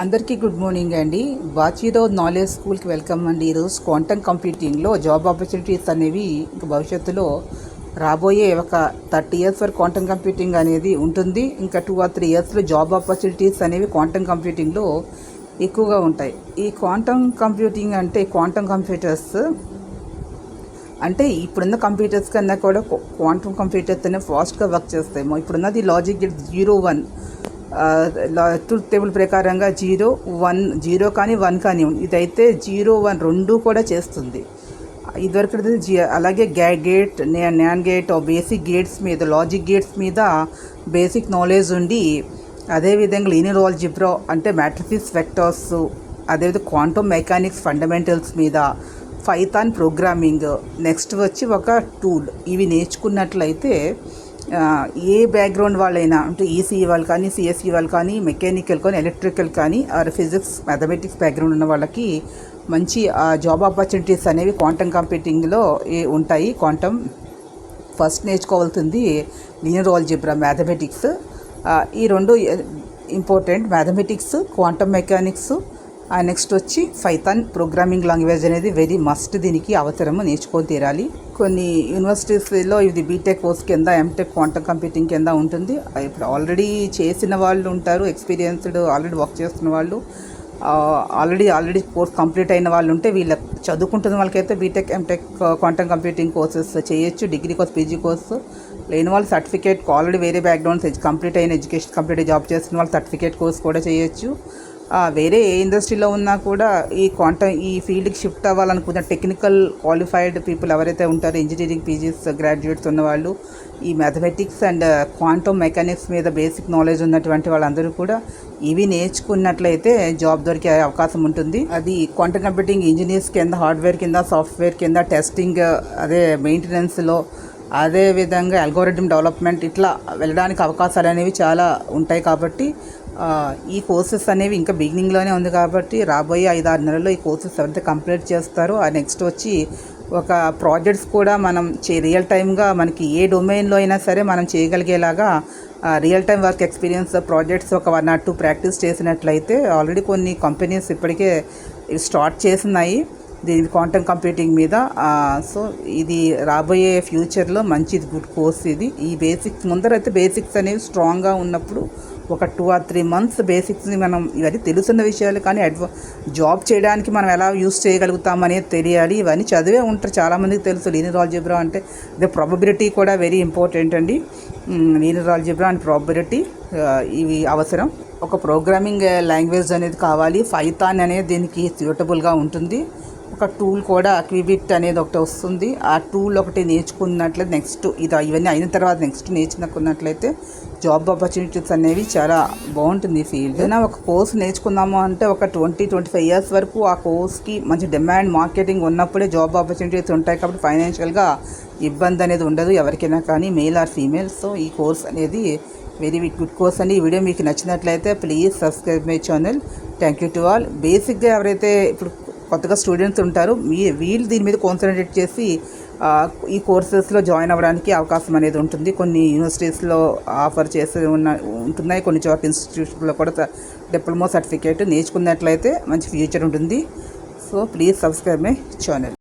అందరికీ good morning అండి. బాచిరో knowledge స్కూల్కి వెల్కమ్ అండి. ఈరోజు క్వాంటమ్ కంప్యూటింగ్లో జాబ్ ఆపర్చునిటీస్ అనేవి ఇంకా భవిష్యత్తులో రాబోయే ఒక 30 years వరకు క్వాంటమ్ కంప్యూటింగ్ అనేది ఉంటుంది. ఇంకా 2 or 3 yearsలో జాబ్ ఆపర్చునిటీస్ అనేవి క్వాంటమ్ కంప్యూటింగ్లో ఎక్కువగా ఉంటాయి. ఈ క్వాంటమ్ కంప్యూటింగ్ అంటే క్వాంటమ్ కంప్యూటర్స్ అంటే ఇప్పుడున్న కంప్యూటర్స్ కన్నా కూడా క్వాంటమ్ కంప్యూటర్స్ అనేవి ఫాస్ట్గా వర్క్ చేస్తాయి. ఇప్పుడున్నది లాజిక్ గేట్ 0-1 ట్రూత్ టేబుల్ ప్రకారంగా 0-1 కానీ 1 కానీ ఇదైతే 0-1 రెండు కూడా చేస్తుంది. ఇదివరకు అలాగే gate non gate basic gates మీద లాజిక్ గేట్స్ మీద బేసిక్ నాలెడ్జ్ ఉండి, అదేవిధంగా లీనియర్ ఆల్జీబ్రా అంటే మ్యాట్రిసెస్ వెక్టర్స్, అదేవిధంగా క్వాంటమ్ మెకానిక్స్ ఫండమెంటల్స్ మీద పైథాన్ ప్రోగ్రామింగ్, నెక్స్ట్ వచ్చి ఒక టూల్ ఇవి నేర్చుకున్నట్లయితే ఏ బ్యాక్గ్రౌండ్ వాళ్ళైనా అంటే ఈసీఈ వాళ్ళు కానీ సిఎస్ఈ వాళ్ళు కానీ మెకానికల్ కానీ ఎలక్ట్రికల్ కానీ ఆర్ ఫిజిక్స్ మ్యాథమెటిక్స్ బ్యాక్గ్రౌండ్ ఉన్న వాళ్ళకి మంచి జాబ్ ఆపర్చునిటీస్ అనేవి క్వాంటమ్ కంప్యూటింగ్లో ఉంటాయి. క్వాంటమ్ ఫస్ట్ నేర్చుకోవాల్సింది లీనియర్ ఆల్జీబ్రా మ్యాథమెటిక్స్. ఈ రెండు important, mathematics quantum mechanics. Next వచ్చి పైథాన్ ప్రోగ్రామింగ్ లాంగ్వేజ్ అనేది వెరీ మస్ట్, దీనికి అవసరము, నేర్చుకొని తీరాలి. కొన్ని యూనివర్సిటీస్లో ఇది బీటెక్ కోర్స్ కింద, ఎంటెక్ క్వాంటమ్ కంప్యూటింగ్ కింద ఉంటుంది. ఇప్పుడు ఆల్రెడీ చేసిన వాళ్ళు ఉంటారు, ఎక్స్పీరియన్స్డ్ ఆల్రెడీ వర్క్ చేస్తున్న వాళ్ళు, ఆల్రెడీ కోర్స్ కంప్లీట్ అయిన వాళ్ళు ఉంటే వీళ్ళ చదువుకుంటున్న వాళ్ళకైతే BTech MTech quantum computing courses చేయొచ్చు. డిగ్రీ కోర్స్, పీజీ కోర్సు లేని వాళ్ళు సర్టిఫికేట్ ఆల్రెడీ వేరే బ్యాక్గ్రౌండ్స్ కంప్లీట్ అయిన ఎడ్యుకేషన్ కంప్లీట్ జాబ్ చేస్తున్న వాళ్ళు సర్టిఫికేట్ కోర్స్ కూడా చేయొచ్చు. వేరే ఏ ఇండస్ట్రీలో ఉన్నా కూడా ఈ క్వాంటమ్ ఈ ఫీల్డ్కి షిఫ్ట్ అవ్వాలనుకున్న టెక్నికల్ క్వాలిఫైడ్ పీపుల్ ఎవరైతే ఉంటారో, ఇంజనీరింగ్ పీజీస్ గ్రాడ్యుయేట్స్ ఉన్నవాళ్ళు, ఈ మ్యాథమెటిక్స్ అండ్ క్వాంటమ్ మెకానిక్స్ మీద బేసిక్ నాలెడ్జ్ ఉన్నటువంటి వాళ్ళందరూ కూడా ఇవి నేర్చుకున్నట్లయితే జాబ్ దొరికే అవకాశం ఉంటుంది. అది క్వాంటమ్ కంప్యూటింగ్ ఇంజనీర్స్ కింద, హార్డ్వేర్ కింద, సాఫ్ట్వేర్ కింద, టెస్టింగ్, అదే మెయింటెనెన్స్లో, అదేవిధంగా అల్గోరిథం డెవలప్మెంట్, ఇట్లా వెళ్ళడానికి అవకాశాలు అనేవి చాలా ఉంటాయి. కాబట్టి ఈ కోర్సెస్ అనేవి ఇంకా బిగినింగ్లోనే ఉంది కాబట్టి రాబోయే 5-6 నెలల్లో ఈ కోర్సెస్ ఎవరైతే కంప్లీట్ చేస్తారో నెక్స్ట్ వచ్చి ఒక ప్రాజెక్ట్స్ కూడా మనం రియల్ టైమ్గా మనకి ఏ డొమైన్లో అయినా సరే మనం చేయగలిగేలాగా real time work experience projects ఒక 1 or 2 ప్రాక్టీస్ చేసినట్లయితే ఆల్రెడీ కొన్ని కంపెనీస్ ఇప్పటికే స్టార్ట్ చేస్తున్నాయి దీని క్వాంటమ్ కంప్యూటింగ్ మీద. సో ఇది రాబోయే ఫ్యూచర్లో మంచి గుడ్ కోర్స్ ఇది. ఈ బేసిక్స్ ముందరైతే బేసిక్స్ అనేవి స్ట్రాంగ్గా ఉన్నప్పుడు ఒక 2 or 3 months బేసిక్స్ని మనం ఇవన్నీ తెలుసున్న విషయాలు, కానీ జాబ్ చేయడానికి మనం ఎలా యూస్ చేయగలుగుతాం అనేది తెలియాలి. ఇవన్నీ చదివే ఉంటారు, చాలామందికి తెలుసు. లీనియర్ ఆల్జీబ్రా అంటే అదే ప్రాబబిలిటీ కూడా వెరీ ఇంపార్టెంట్ అండి. లీనియర్ ఆల్జీబ్రా అండ్ ప్రాబబిలిటీ ఇవి అవసరం. ఒక ప్రోగ్రామింగ్ లాంగ్వేజ్ అనేది కావాలి. పైథాన్ అనేది దీనికి సూటబుల్గా ఉంటుంది. ఒక టూల్ కూడా క్విబిట్ అనేది ఒకటి వస్తుంది. ఆ టూల్ ఒకటి నేర్చుకున్నట్లయితే నెక్స్ట్ ఇవన్నీ అయిన తర్వాత నెక్స్ట్ నేర్చుకున్నట్లయితే జాబ్ ఆపర్చునిటీస్ అనేవి చాలా బాగుంటుంది ఈ ఫీల్డ్. ఏదైనా ఒక కోర్స్ నేర్చుకుందాము అంటే ఒక 20-25 years వరకు ఆ కోర్స్కి మంచి డిమాండ్, మార్కెటింగ్ ఉన్నప్పుడే జాబ్ ఆపర్చునిటీస్ ఉంటాయి. కాబట్టి ఫైనాన్షియల్గా ఇబ్బంది అనేది ఉండదు ఎవరికైనా కానీ, మేల్ ఆర్ ఫీమేల్. సో ఈ కోర్స్ అనేది వెరీ గుడ్ కోర్స్ అండి. ఈ వీడియో మీకు నచ్చినట్లయితే please subscribe my channel. Thank you to all. బేసిక్గా ఎవరైతే ఇప్పుడు కొత్తగా స్టూడెంట్స్ ఉంటారు, వీళ్ళు దీని మీద కాన్సన్ట్రేట్ చేసి ఈ కోర్సెస్లో జాయిన్ అవ్వడానికి అవకాశం అనేది ఉంటుంది. కొన్ని యూనివర్సిటీస్లో ఆఫర్ చేసి ఉంటున్నాయి, కొన్ని చోట్ల ఇన్స్టిట్యూషన్లో కూడా డిప్లొమా సర్టిఫికేట్ నేర్చుకున్నట్లయితే మంచి ఫ్యూచర్ ఉంటుంది. So please subscribe my channel.